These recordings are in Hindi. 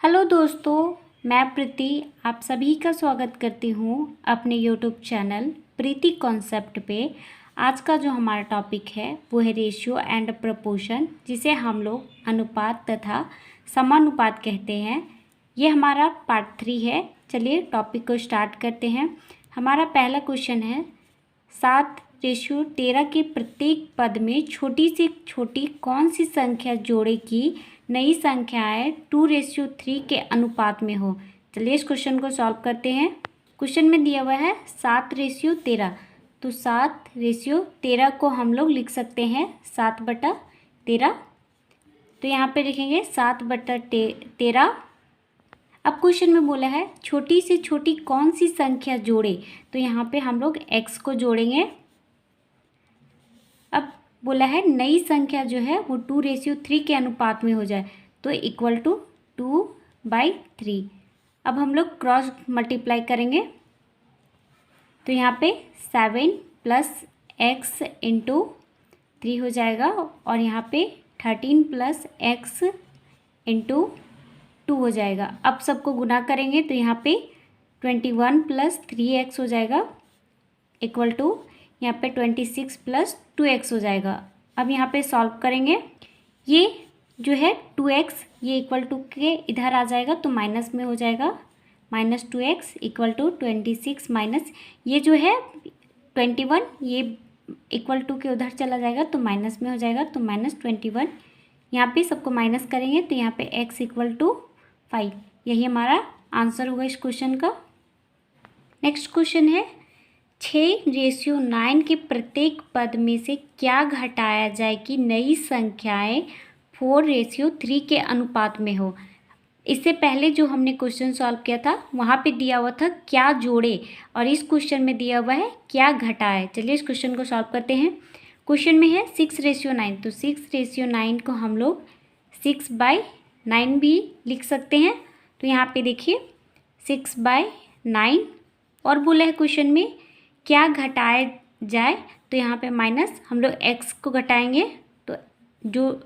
हेलो दोस्तों, मैं प्रीति आप सभी का स्वागत करती हूँ अपने यूट्यूब चैनल प्रीति कॉन्सेप्ट पे। आज का जो हमारा टॉपिक है वो है रेशियो एंड प्रपोर्शन, जिसे हम लोग अनुपात तथा समानुपात कहते हैं। ये हमारा पार्ट 3 है। चलिए टॉपिक को स्टार्ट करते हैं। हमारा पहला क्वेश्चन है 7:13 के प्रत्येक पद में छोटी से छोटी कौन सी संख्या जोड़े की नई संख्याएं 2:3 के अनुपात में हो। चलिए इस क्वेश्चन को सॉल्व करते हैं। क्वेश्चन में दिया हुआ है 7:13, तो 7:13 को हम लोग लिख सकते हैं 7/13। तो यहाँ पे लिखेंगे 7/13। अब क्वेश्चन में बोला है छोटी से छोटी कौन सी संख्या जोड़े, तो यहाँ पे हम लोग x को जोड़ेंगे। अब बोला है नई संख्या जो है वो 2:3 के अनुपात में हो जाए, तो इक्वल टू 2/3। अब हम लोग क्रॉस मल्टीप्लाई करेंगे, तो यहाँ पे 7 + x × 3 हो जाएगा और यहाँ पे 13 + x × 2 हो जाएगा। अब सबको गुना करेंगे तो यहाँ पे 21 + 3x हो जाएगा इक्वल टू यहाँ पे 26 + 2x हो जाएगा। अब यहाँ पे सॉल्व करेंगे, ये जो है 2x ये इक्वल टू के इधर आ जाएगा तो माइनस में हो जाएगा, -2x इक्वल टू 26 माइनस ये जो है 21 ये इक्वल टू के उधर चला जाएगा तो माइनस में हो जाएगा, तो -21। यहाँ पे सबको माइनस करेंगे तो यहाँ पे x इक्वल टू 5। यही हमारा आंसर होगा इस क्वेश्चन का। नेक्स्ट क्वेश्चन है 6:9 के प्रत्येक पद में से क्या घटाया जाए कि नई संख्याएं 4:3 के अनुपात में हो। इससे पहले जो हमने क्वेश्चन सॉल्व किया था वहाँ पे दिया हुआ था क्या जोड़े, और इस क्वेश्चन में दिया हुआ है क्या घटाए। चलिए इस क्वेश्चन को सॉल्व करते हैं। क्वेश्चन में है 6:9, तो 6:9 को हम लोग 6/9 भी लिख सकते हैं। तो यहाँ पे देखिए 6/9 और बोला है क्वेश्चन में क्या घटाया जाए, तो यहाँ पे माइनस हम लोग x को घटाएंगे, तो जो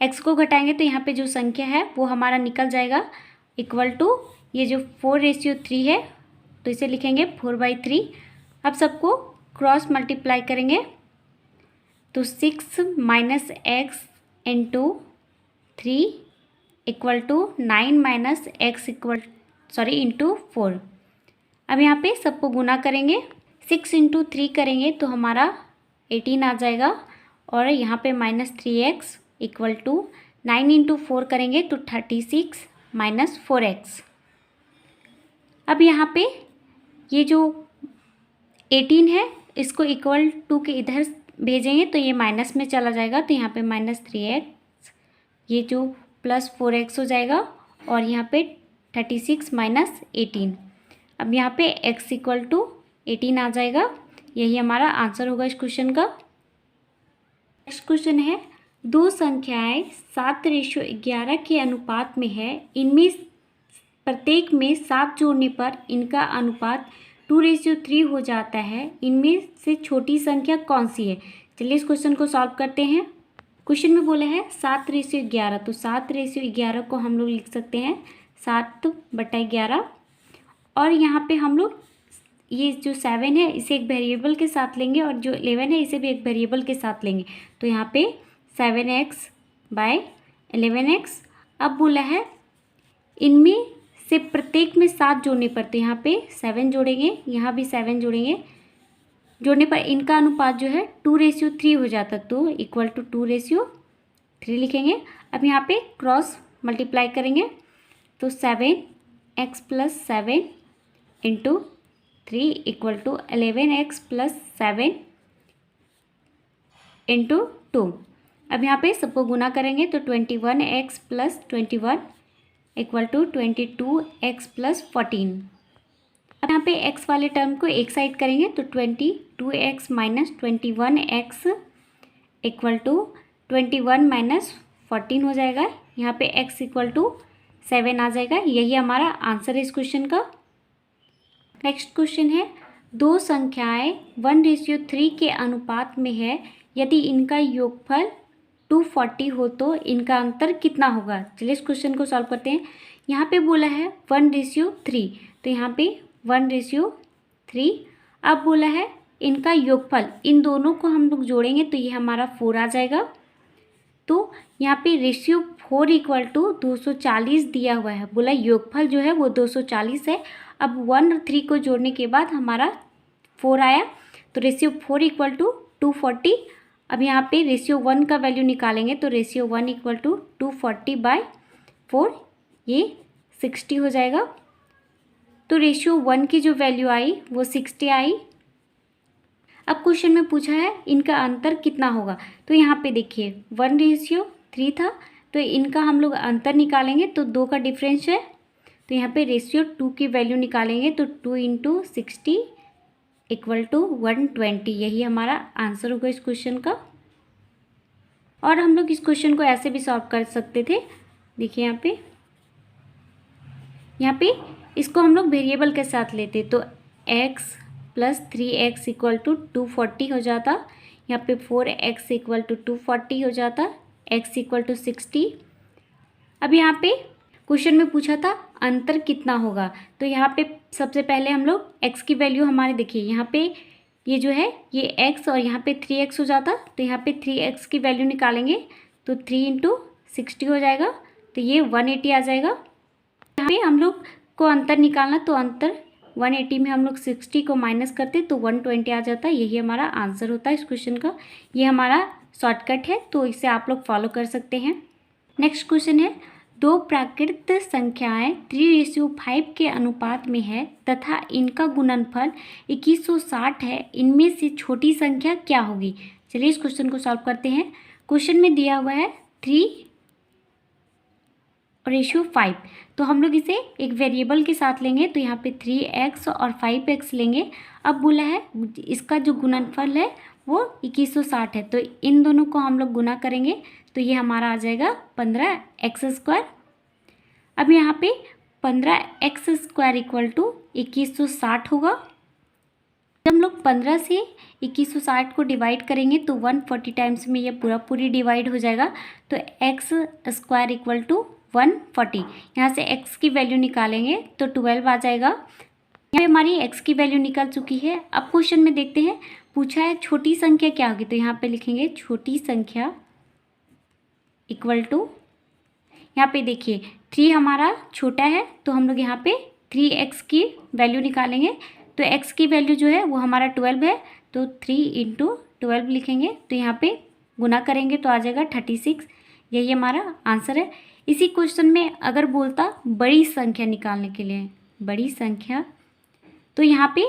x को घटाएंगे तो यहाँ पे जो संख्या है वो हमारा निकल जाएगा इक्वल टू ये जो 4:3 है तो इसे लिखेंगे 4/3। अब सबको क्रॉस मल्टीप्लाई करेंगे तो 6 - x × 3 इक्वल टू 9 - x × 4। अब यहाँ पे सबको गुना करेंगे, 6 × 3 करेंगे तो हमारा 18 आ जाएगा और यहाँ पे -3x इक्वल टू 9 × 4 करेंगे तो 36 - 4x। अब यहाँ पे ये जो 18 है इसको इक्वल टू के इधर भेजेंगे तो ये माइनस में चला जाएगा, तो यहाँ पे -3x ये जो +4x हो जाएगा और यहाँ पे 36 - 18। अब यहाँ पे x इक्वल टू 18 आ जाएगा। यही हमारा आंसर होगा इस क्वेश्चन का। नेक्स्ट क्वेश्चन है दो संख्याएं 7:11 के अनुपात में है, इनमें प्रत्येक में 7 जोड़ने पर इनका अनुपात 2:3 हो जाता है, इनमें से छोटी संख्या कौन सी है। चलिए इस क्वेश्चन को सॉल्व करते हैं। क्वेश्चन में बोला है 7:11, तो 7:11 को हम लोग लिख सकते हैं 7/11 और यहाँ पे हम लोग ये जो 7 है इसे एक वेरिएबल के साथ लेंगे और जो 11 है इसे भी एक वेरिएबल के साथ लेंगे, तो यहाँ पे 7x/11x। अब बोला है इनमें से प्रत्येक में 7 जोड़ने पर, तो यहाँ पे 7 जोड़ेंगे, यहाँ भी 7 जोड़ेंगे, जोड़ने पर इनका अनुपात जो है 2:3 हो जाता, तो इक्वल टू 2:3 लिखेंगे। अब यहाँ पे क्रॉस मल्टीप्लाई करेंगे तो 7x + 7 × 3 इक्वल टू 11x + 7 × 2। अब यहाँ पे सबको गुना करेंगे तो 21x + 21 इक्वल टू 22x + 14। अब यहाँ पे x वाले टर्म को एक साइड करेंगे तो 22x - 21x इक्वल टू 21 - 14 हो जाएगा। यहाँ पे x इक्वल टू 7 आ जाएगा। यही हमारा आंसर है इस क्वेश्चन का। नेक्स्ट क्वेश्चन है दो संख्याएं 1:3 के अनुपात में है, यदि इनका योगफल 240 हो तो इनका अंतर कितना होगा। चलिए इस क्वेश्चन को सॉल्व करते हैं। यहाँ पे बोला है 1:3, तो यहाँ पे 1:3। अब बोला है इनका योगफल, इन दोनों को हम लोग जोड़ेंगे तो ये हमारा 4 आ जाएगा। तो यहाँ पे रेशियो 4 = 240 दिया हुआ है, बोला योगफल जो है वो 240 है। अब 1 और 3 को जोड़ने के बाद हमारा 4 आया, तो रेशियो 4 = 240। अब यहाँ पे रेशियो 1 का वैल्यू निकालेंगे तो रेशियो 1 = 240/4, ये 60 हो जाएगा। तो रेशियो 1 की जो वैल्यू आई वो 60 आई। अब क्वेश्चन में पूछा है इनका अंतर कितना होगा, तो यहाँ पे देखिए 1:3 था, तो इनका हम लोग अंतर निकालेंगे तो 2 का डिफरेंस है, तो यहाँ पे रेशियो 2 की वैल्यू निकालेंगे तो 2 × 60 = 120। यही हमारा आंसर होगा इस क्वेश्चन का। और हम लोग इस क्वेश्चन को ऐसे भी सॉल्व कर सकते थे। देखिए यहाँ पे इसको हम लोग वेरिएबल के साथ लेते तो x + 3x = 240 हो जाता। यहाँ पे 4x = 240 हो जाता, x = 60। अब यहाँ पे क्वेश्चन में पूछा था अंतर कितना होगा, तो यहाँ पे सबसे पहले हम लोग x की वैल्यू हमारे देखिए यहाँ पे ये जो है ये x और यहाँ पे 3x हो जाता, तो यहाँ पे 3x की वैल्यू निकालेंगे तो 3 × 60 हो जाएगा, तो ये 180 आ जाएगा। यहाँ पे हम लोग को अंतर निकालना, तो अंतर 180 में हम लोग 60 को माइनस करते तो 120 आ जाता है। यही हमारा आंसर होता है इस क्वेश्चन का। ये हमारा शॉर्टकट है, तो इसे आप लोग फॉलो कर सकते हैं। नेक्स्ट क्वेश्चन है, 2 प्राकृत संख्याएं 3:5 के अनुपात में है तथा इनका गुणनफल 2160 है, इनमें से छोटी संख्या क्या होगी। चलिए इस क्वेश्चन को सॉल्व करते हैं। क्वेश्चन में दिया हुआ है 3:5, तो हम लोग इसे एक वेरिएबल के साथ लेंगे, तो यहाँ पे 3x और 5x लेंगे। अब बोला है इसका जो गुणनफल है वो 2160 है, तो इन दोनों को हम लोग गुना करेंगे तो ये हमारा आ जाएगा 15x²। अब यहाँ पे 15x² = 2160 होगा। जब हम लोग 15 से 2160 को डिवाइड करेंगे तो 140 टाइम्स में ये पूरी डिवाइड हो जाएगा, तो x² = 140। यहाँ से x की वैल्यू निकालेंगे तो 12 आ जाएगा। यहाँ पे हमारी x की वैल्यू निकल चुकी है। अब क्वेश्चन में देखते हैं पूछा है छोटी संख्या क्या होगी, तो यहाँ पे लिखेंगे छोटी संख्या = यहाँ पे देखिए 3 हमारा छोटा है, तो हम लोग यहाँ पे 3x की वैल्यू निकालेंगे, तो x की वैल्यू जो है वो हमारा 12 है, तो 3 × 12 लिखेंगे, तो यहाँ पे गुना करेंगे तो आ जाएगा 36। यही हमारा आंसर है। इसी क्वेश्चन में अगर बोलता बड़ी संख्या निकालने के लिए, बड़ी संख्या, तो यहाँ पे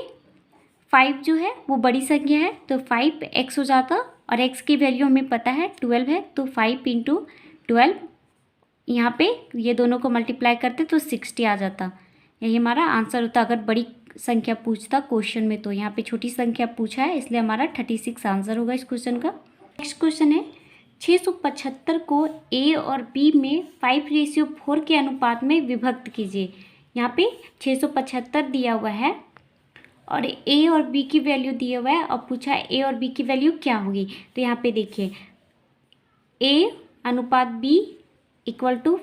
5 जो है वो बड़ी संख्या है, तो 5x हो जाता और x की वैल्यू हमें पता है 12 है, तो 5 × 12 यहाँ पे ये दोनों को मल्टीप्लाई करते तो 60 आ जाता। यही हमारा आंसर होता अगर बड़ी संख्या पूछता क्वेश्चन में। तो यहाँ पे छोटी संख्या पूछा है, इसलिए हमारा 36 आंसर होगा इस क्वेश्चन का। नेक्स्ट क्वेश्चन है 675 को a और b में 5:4 के अनुपात में विभक्त कीजिए। यहाँ पे 675 दिया हुआ है और a और b की वैल्यू दिया हुआ है और पूछा है a और b की वैल्यू क्या होगी। तो यहाँ पे देखिए a अनुपात b =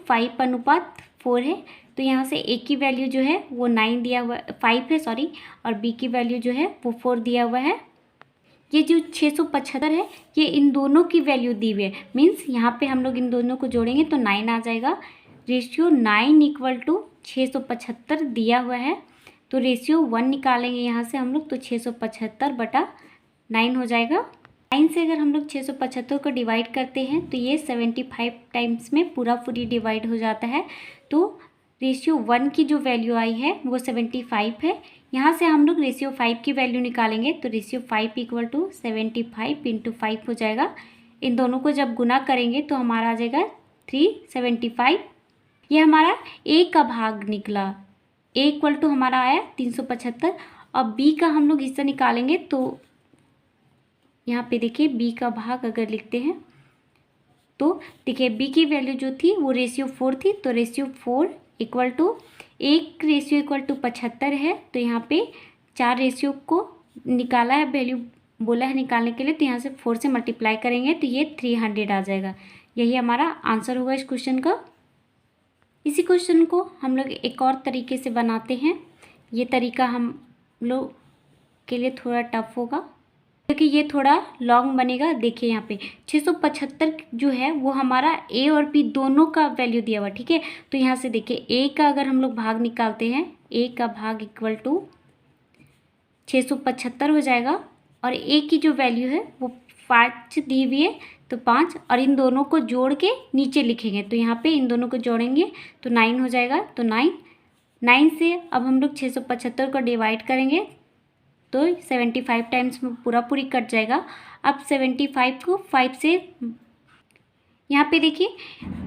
5:4 है, तो यहाँ से a की वैल्यू जो है वो 9 दिया हुआ 5 है सॉरी, और b की वैल्यू जो है वो 4 दिया हुआ है। ये जो 675 है ये इन दोनों की वैल्यू दी हुई है, मीन्स यहाँ पे हम लोग इन दोनों को जोड़ेंगे तो 9 आ जाएगा। रेशियो 9 = 675 दिया हुआ है, तो रेशियो 1 निकालेंगे यहाँ से हम लोग, तो 675/9 हो जाएगा। 9 से अगर हम लोग 675 को डिवाइड करते हैं तो ये 75 टाइम्स में पूरी डिवाइड हो जाता है, तो रेशियो 1 की जो वैल्यू आई है वो 75 है। यहाँ से हम लोग रेशियो 5 की वैल्यू निकालेंगे, तो रेशियो 5 = 75 × 5 हो जाएगा। इन दोनों को जब गुना करेंगे तो हमारा आ जाएगा 375। ये हमारा a का भाग निकला, a = हमारा आया 375, और b का हम लोग हिस्सा निकालेंगे तो यहाँ पे देखिए b का भाग अगर लिखते हैं तो देखिए b की वैल्यू जो थी वो रेशियो 4 थी, तो रेशियो 4 = 1 रेशियो = 75 है, तो यहाँ पे 4 रेशियो को निकाला है वैल्यू बोला है निकालने के लिए, तो यहाँ से 4 से मल्टीप्लाई करेंगे तो ये 300 आ जाएगा। यही हमारा आंसर होगा इस क्वेश्चन का। इसी क्वेश्चन को हम लोग एक और तरीके से बनाते हैं। ये तरीका हम लोग के लिए थोड़ा टफ होगा क्योंकि ये थोड़ा लॉन्ग बनेगा। देखिए यहाँ पे 675 जो है वो हमारा ए और बी दोनों का वैल्यू दिया हुआ, ठीक है। तो यहाँ से देखिए ए का अगर हम लोग भाग निकालते हैं, ए का भाग इक्वल टू 675 हो जाएगा, और ए की जो वैल्यू है वो 5 दी हुई है तो 5, और इन दोनों को जोड़ के नीचे लिखेंगे तो यहाँ पे इन दोनों को जोड़ेंगे तो 9 हो जाएगा। तो 9 से अब हम लोग 675 को डिवाइड करेंगे तो 75 टाइम्स में पूरा पूरी कट जाएगा। अब 75 को 5 से यहाँ पे देखिए,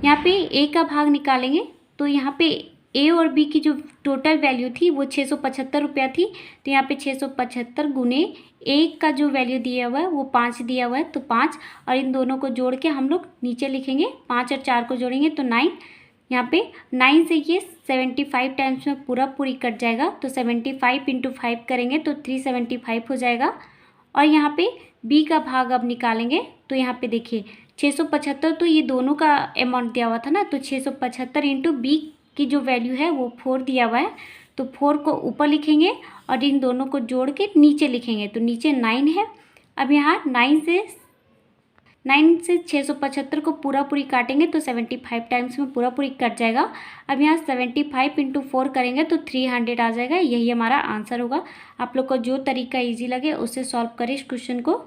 यहाँ पे ए का भाग निकालेंगे तो यहाँ पे ए और बी की जो टोटल वैल्यू थी वो 675 रुपया थी। तो यहाँ पे 675 गुने ए का जो वैल्यू दिया हुआ है वो 5 दिया हुआ है तो 5, और इन दोनों को जोड़ के हम लोग नीचे लिखेंगे 5 और 4 को जोड़ेंगे तो 9। यहाँ पे 9 से ये 75 टाइम्स में पूरा पूरी कट जाएगा तो 75 इंटू 5 करेंगे तो 375 हो जाएगा। और यहाँ पे बी का भाग अब निकालेंगे तो यहाँ पे देखिए 675 तो ये दोनों का अमाउंट दिया हुआ था ना, तो 675 इंटू बी की जो वैल्यू है वो 4 दिया हुआ है तो 4 को ऊपर लिखेंगे और इन दोनों को जोड़ के नीचे लिखेंगे तो नीचे 9 है। अब यहाँ 9 से 675 को पूरा पूरी काटेंगे तो 75 टाइम्स में पूरा पूरी कट जाएगा। अब यहाँ 75 इंटू 4 करेंगे तो 300 आ जाएगा। यही हमारा आंसर होगा। आप लोग को जो तरीका इजी लगे उससे सॉल्व करें इस क्वेश्चन को।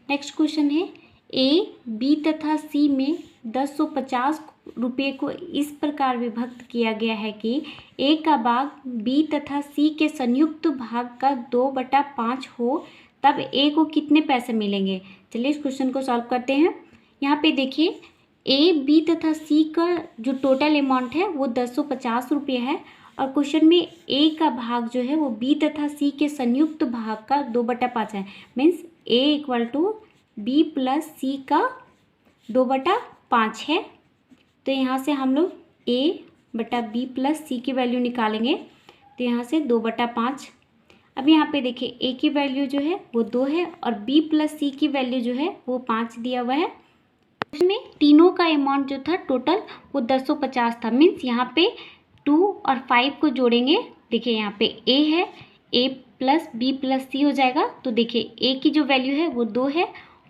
नेक्स्ट क्वेश्चन है, ए, बी तथा सी में 1050 रुपये को इस प्रकार विभक्त किया गया है कि ए का भाग बी तथा सी के संयुक्त भाग का 2/5 हो, तब ए को कितने पैसे मिलेंगे। चलिए इस क्वेश्चन को सॉल्व करते हैं। यहाँ पे देखिए ए, बी तथा सी का जो टोटल अमाउंट है वो 1050 रुपये है, और क्वेश्चन में ए का भाग जो है वो बी तथा सी के संयुक्त भाग का 2/5 है। Means A equal to B plus C का 2/5 है। तो यहाँ से हम लोग ए बटा बी प्लस सी की वैल्यू निकालेंगे तो यहाँ से 2/5। अब यहाँ पे देखिए ए की वैल्यू जो है वो 2 है और बी प्लस सी की वैल्यू जो है वो 5 दिया हुआ है। इसमें तीनों का अमाउंट जो था टोटल वो 1050 था। मीन्स यहाँ पे 2 और 5 को जोड़ेंगे। देखिए यहाँ पे ए है, ए प्लस बी प्लस सी हो जाएगा। तो देखिए ए की जो वैल्यू है वो 2 है,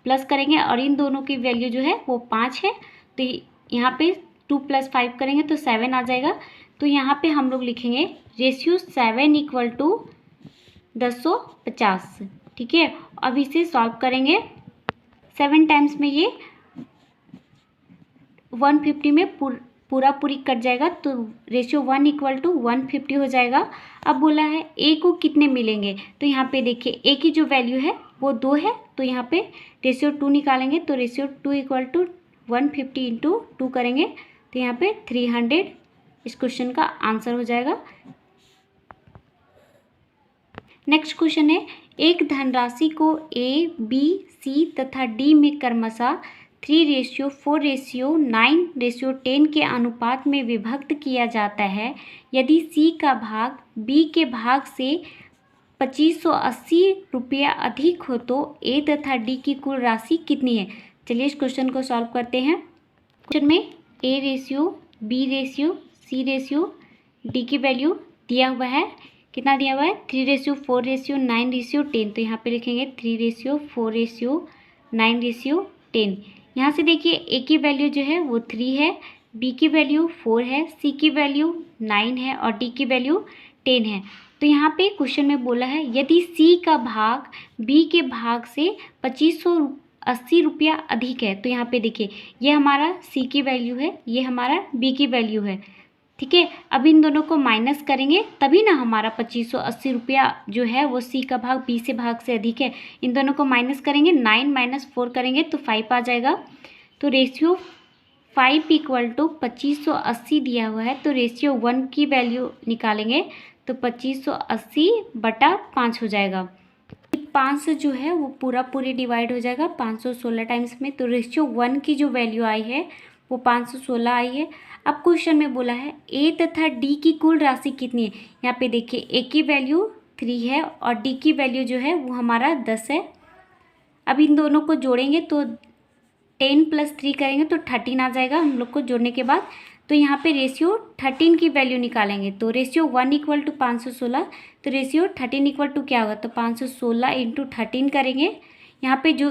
प्लस करेंगे और इन दोनों की वैल्यू जो है वो 5 है। तो यहाँ पे 2 + 5 करेंगे तो 7 आ जाएगा। तो यहाँ पे हम लोग लिखेंगे रेशियो 7 इक्वल टू 1050। ठीक है, अब इसे सॉल्व करेंगे। 7 टाइम्स में ये 150 में पूरा पूरी कट जाएगा तो रेशियो 1 इक्वल टू 150 हो जाएगा। अब बोला है ए को कितने मिलेंगे, तो यहाँ पे देखिए ए की जो वैल्यू है वो 2 है तो यहाँ पे रेशियो 2 निकालेंगे तो रेशियो 2 इक्वल टू 150 इंटू 2 करेंगे तो यहाँ पे 300 इस क्वेश्चन का आंसर हो जाएगा। नेक्स्ट क्वेश्चन है, एक धनराशि को ए, बी, सी तथा डी में क्रमशः 3:4:9:10 के अनुपात में विभक्त किया जाता है। यदि सी का भाग बी के भाग से 2580 रुपया अधिक हो तो ए तथा डी की कुल राशि कितनी है। चलिए इस क्वेश्चन को सॉल्व करते हैं। क्वेश्चन में A ratio, B ratio, C ratio, D की वैल्यू दिया हुआ है। कितना दिया हुआ है 3:4:9:10। तो यहाँ पे लिखेंगे 3:4:9:10। यहाँ से देखिए ए की वैल्यू जो है वो 3 है, बी की वैल्यू 4 है, सी की वैल्यू 9 है और डी की वैल्यू 10 है। तो यहाँ पे क्वेश्चन में बोला है यदि सी का भाग बी के भाग से 2580 रुपया अधिक है। तो यहाँ पे देखिए ये हमारा सी की वैल्यू है, ये हमारा बी की वैल्यू है। ठीक है, अब इन दोनों को माइनस करेंगे तभी ना हमारा 2580 रुपया जो है वो सी का भाग बी से भाग से अधिक है। इन दोनों को माइनस करेंगे, 9 - 4 करेंगे तो 5 आ जाएगा। तो रेशियो 5 इक्वल टू 2580 दिया हुआ है तो रेशियो 1 की वैल्यू निकालेंगे तो 2580/5 हो जाएगा। 5 से जो है वो पूरा पूरी डिवाइड हो जाएगा 516 टाइम्स में। तो रेशियो 1 की जो वैल्यू आई है वो 516 आई है। अब क्वेश्चन में बोला है ए तथा डी की कुल राशि कितनी है। यहाँ पे देखिए ए की वैल्यू 3 है और डी की वैल्यू जो है वो हमारा 10 है। अब इन दोनों को जोड़ेंगे तो 10 + 3 करेंगे तो 13 आ जाएगा हम लोग को जोड़ने के बाद। तो यहाँ पे रेशियो 13 की वैल्यू निकालेंगे तो रेशियो 1 = 516, तो रेशियो 13 = क्या होगा, तो 516 × 13 करेंगे। यहाँ पे जो